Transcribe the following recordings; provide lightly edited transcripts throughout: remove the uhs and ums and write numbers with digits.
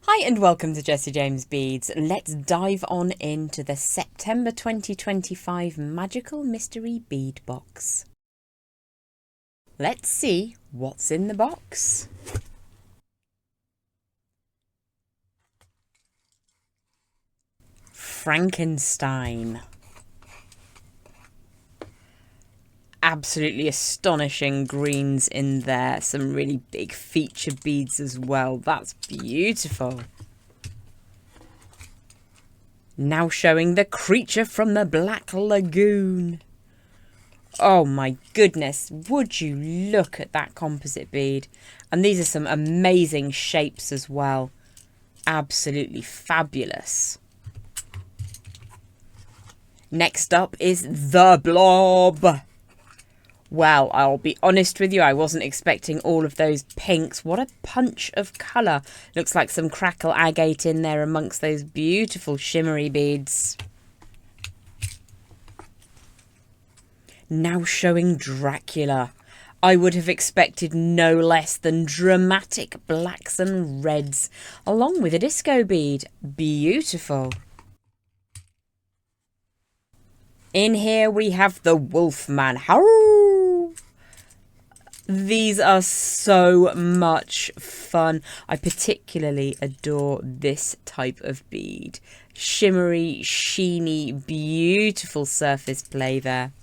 Hi and welcome to Jessie James Beads. Let's dive on into the September 2025 Magical Mystery Bead Box. Let's see what's in the box. Frankenstein. Absolutely astonishing greens in there. Some really big feature beads as well. That's beautiful. Now showing the creature from the Black Lagoon. Oh my goodness, would you look at that composite bead? And these are some amazing shapes as well. Absolutely fabulous. Next up is the Blob. Well, I'll be honest with you, I wasn't expecting all of those pinks. What a punch of colour. Looks like some crackle agate in there amongst those beautiful shimmery beads. Now showing Dracula. I would have expected no less than dramatic blacks and reds, along with a disco bead. Beautiful. In here we have the Wolfman. Howl! These are so much fun. I particularly adore this type of bead. Shimmery, sheeny, beautiful surface play there.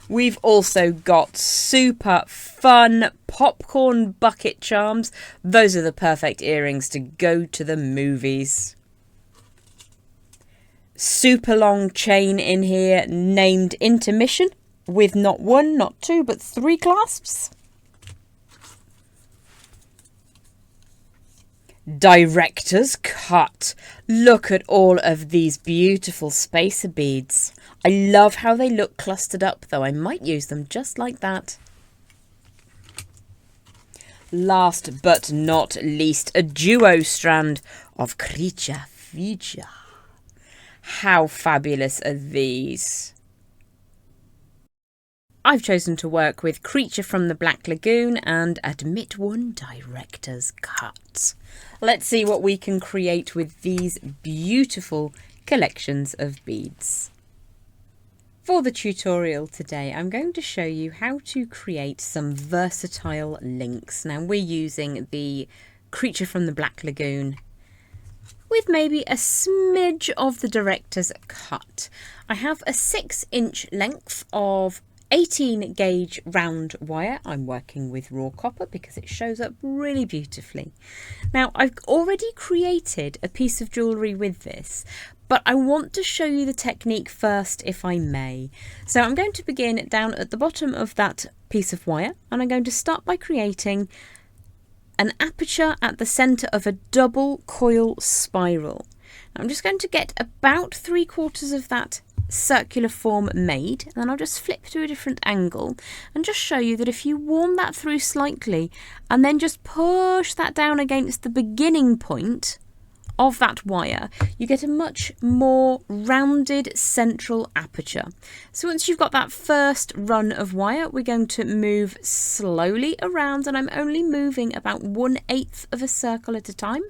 We've also got super fun popcorn bucket charms. Those are the perfect earrings to go to the movies. Super long chain in here named Intermission with not one, not two, but 3 clasps. Director's cut. Look at all of these beautiful spacer beads. I love how they look clustered up though. I might use them just like that. Last but not least, a duo strand of creature feature. How fabulous are these? I've chosen to work with Creature from the Black Lagoon and Admit One Director's Cut. Let's see what we can create with these beautiful collections of beads. For the tutorial today, I'm going to show you how to create some versatile links. Now we're using the Creature from the Black Lagoon with maybe a smidge of the Director's Cut. I have a 6-inch length of 18 gauge round wire. I'm working with raw copper because it shows up really beautifully. Now I've already created a piece of jewellery with this, but I want to show you the technique first if I may. So I'm going to begin down at the bottom of that piece of wire and I'm going to start by creating an aperture at the centre of a double coil spiral. Now I'm just going to get about 3/4 of that circular form made, and then I'll just flip to a different angle and just show you that if you warm that through slightly and then just push that down against the beginning point of that wire, you get a much more rounded central aperture. So once you've got that first run of wire, we're going to move slowly around, and I'm only moving about 1/8 of a circle at a time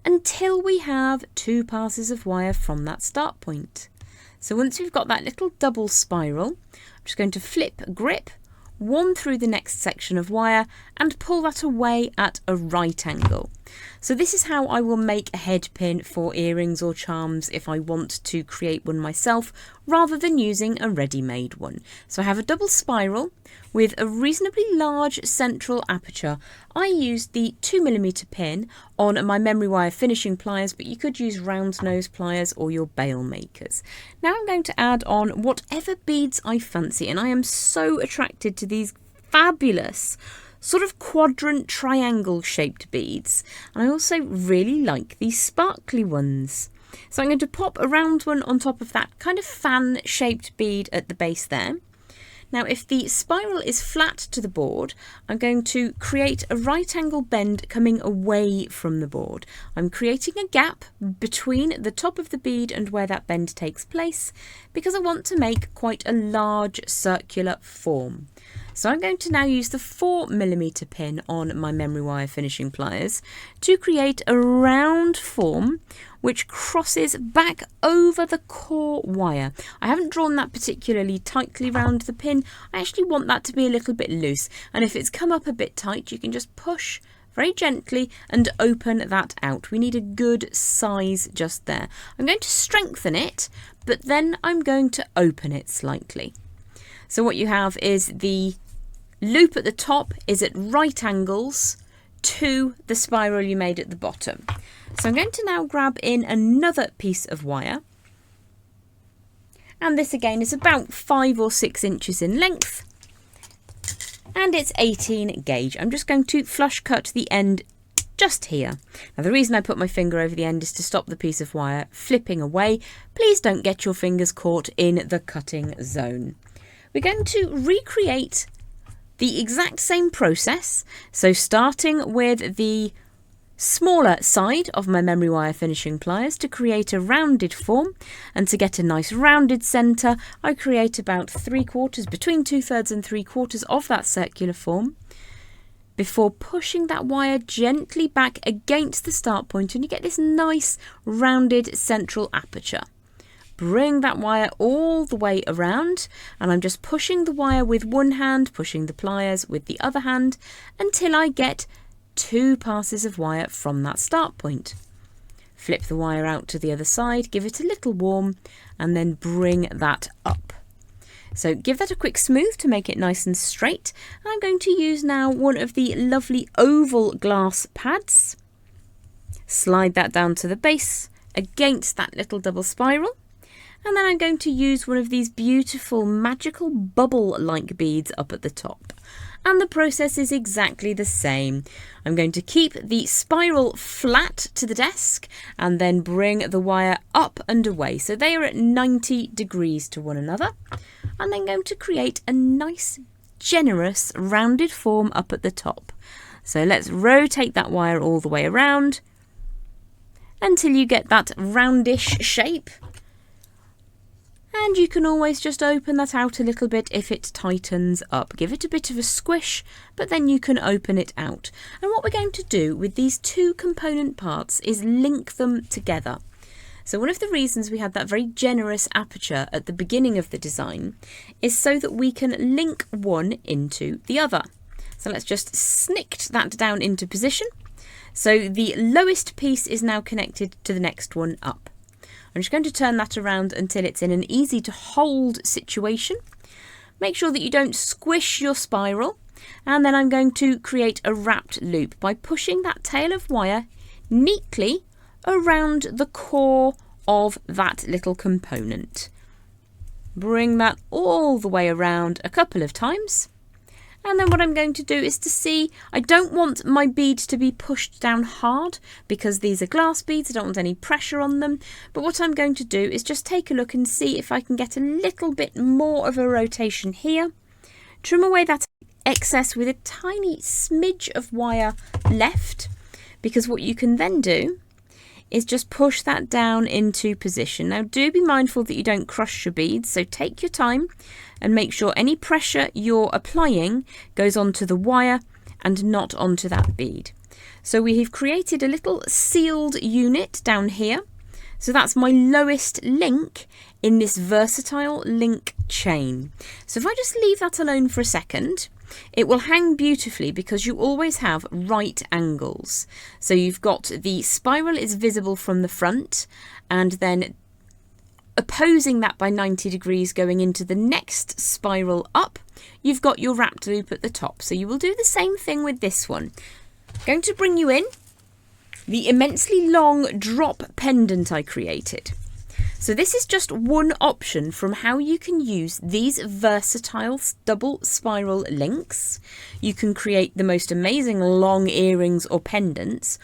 until we have 2 passes of wire from that start point. So once we've got that little double spiral, I'm just going to flip grip, warm through the next section of wire and pull that away at a right angle. So this is how I will make a head pin for earrings or charms if I want to create one myself rather than using a ready-made one. So I have a double spiral with a reasonably large central aperture. I used the 2mm pin on my memory wire finishing pliers, but you could use round nose pliers or your bail makers. Now I'm going to add on whatever beads I fancy, and I am so attracted to these fabulous sort of quadrant triangle shaped beads, and I also really like these sparkly ones. So I'm going to pop a round one on top of that kind of fan shaped bead at the base there. Now if the spiral is flat to the board, I'm going to create a right angle bend coming away from the board. I'm creating a gap between the top of the bead and where that bend takes place because I want to make quite a large circular form. So I'm going to now use the 4mm pin on my memory wire finishing pliers to create a round form which crosses back over the core wire. I haven't drawn that particularly tightly round the pin. I actually want that to be a little bit loose, and if it's come up a bit tight you can just push very gently and open that out. We need a good size just there. I'm going to strengthen it, but then I'm going to open it slightly. So what you have is the loop at the top is at right angles to the spiral you made at the bottom. So I'm going to now grab in another piece of wire, and this again is about 5 or 6 inches in length and it's 18 gauge. I'm just going to flush cut the end just here. Now the reason I put my finger over the end is to stop the piece of wire flipping away. Please don't get your fingers caught in the cutting zone. We're going to recreate the exact same process, so starting with the smaller side of my memory wire finishing pliers to create a rounded form, and to get a nice rounded centre I create about 3/4, between 2/3 and 3/4 of that circular form before pushing that wire gently back against the start point, and you get this nice rounded central aperture. Bring that wire all the way around, and I'm just pushing the wire with one hand, pushing the pliers with the other hand until I get 2 passes of wire from that start point. Flip the wire out to the other side, give it a little warm, and then bring that up. So give that a quick smooth to make it nice and straight. I'm going to use now one of the lovely oval glass pads. Slide that down to the base against that little double spiral. And then I'm going to use one of these beautiful magical bubble-like beads up at the top. And the process is exactly the same. I'm going to keep the spiral flat to the desk and then bring the wire up and away. So they are at 90 degrees to one another. And then going to create a nice, generous, rounded form up at the top. So let's rotate that wire all the way around until you get that roundish shape. And you can always just open that out a little bit if it tightens up. Give it a bit of a squish, but then you can open it out. And what we're going to do with these 2 component parts is link them together. So one of the reasons we had that very generous aperture at the beginning of the design is so that we can link one into the other. So let's just snict that down into position. So the lowest piece is now connected to the next one up. I'm just going to turn that around until it's in an easy to hold situation. Make sure that you don't squish your spiral, and then I'm going to create a wrapped loop by pushing that tail of wire neatly around the core of that little component. Bring that all the way around a couple of times. And then what I'm going to do is to see, I don't want my beads to be pushed down hard because these are glass beads, I don't want any pressure on them. But what I'm going to do is just take a look and see if I can get a little bit more of a rotation here. Trim away that excess with a tiny smidge of wire left, because what you can then do is just push that down into position. Now do be mindful that you don't crush your beads, so take your time and make sure any pressure you're applying goes onto the wire and not onto that bead. So we have created a little sealed unit down here. So that's my lowest link in this versatile link chain. So if I just leave that alone for a second, it will hang beautifully because you always have right angles. So you've got the spiral is visible from the front, and then opposing that by 90 degrees going into the next spiral up, you've got your wrapped loop at the top. So you will do the same thing with this one. I'm going to bring you in the immensely long drop pendant I created. So this is just one option from how you can use these versatile double spiral links. You can create the most amazing long earrings or pendants,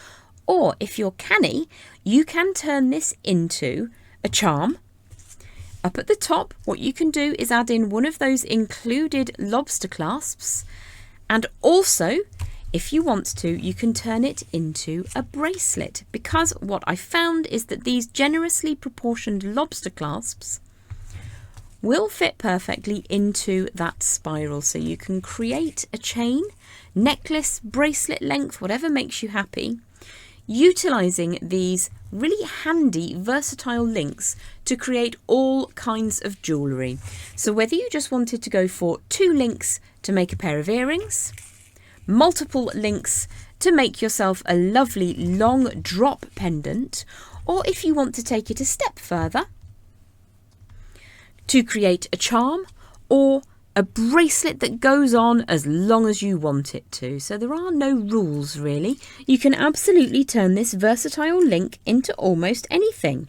or if you're canny, you can turn this into a charm Up at the top, what you can do is add in one of those included lobster clasps, and also, if you want to, you can turn it into a bracelet, because what I found is that these generously proportioned lobster clasps will fit perfectly into that spiral. So you can create a chain, necklace, bracelet length, whatever makes you happy, utilising these really handy, versatile links to create all kinds of jewellery. So whether you just wanted to go for 2 links to make a pair of earrings, multiple links to make yourself a lovely long drop pendant, or if you want to take it a step further, to create a charm or a bracelet that goes on as long as you want it to. So there are no rules really. You can absolutely turn this versatile link into almost anything.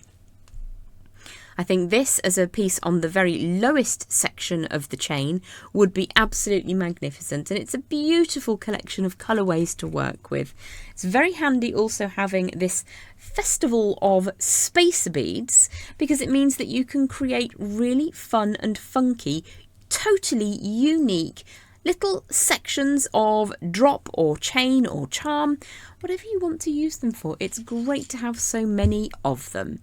I think this as a piece on the very lowest section of the chain would be absolutely magnificent, and it's a beautiful collection of colourways to work with. It's very handy also having this festival of space beads, because it means that you can create really fun and funky, totally unique little sections of drop or chain or charm, whatever you want to use them for. It's great to have so many of them.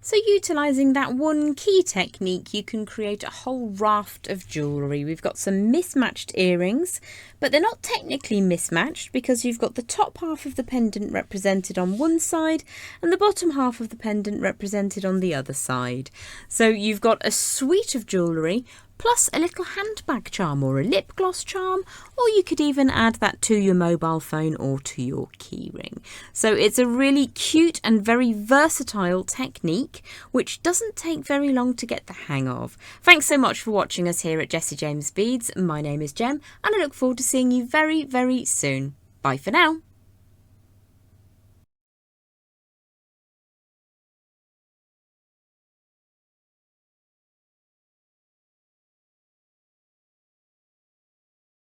So utilising that one key technique, you can create a whole raft of jewellery. We've got some mismatched earrings, but they're not technically mismatched because you've got the top half of the pendant represented on one side and the bottom half of the pendant represented on the other side. So you've got a suite of jewellery plus a little handbag charm or a lip gloss charm, or you could even add that to your mobile phone or to your keyring. So it's a really cute and very versatile technique which doesn't take very long to get the hang of. Thanks so much for watching us here at Jessie James Beads. My name is Jem and I look forward to seeing you very, very soon. Bye for now.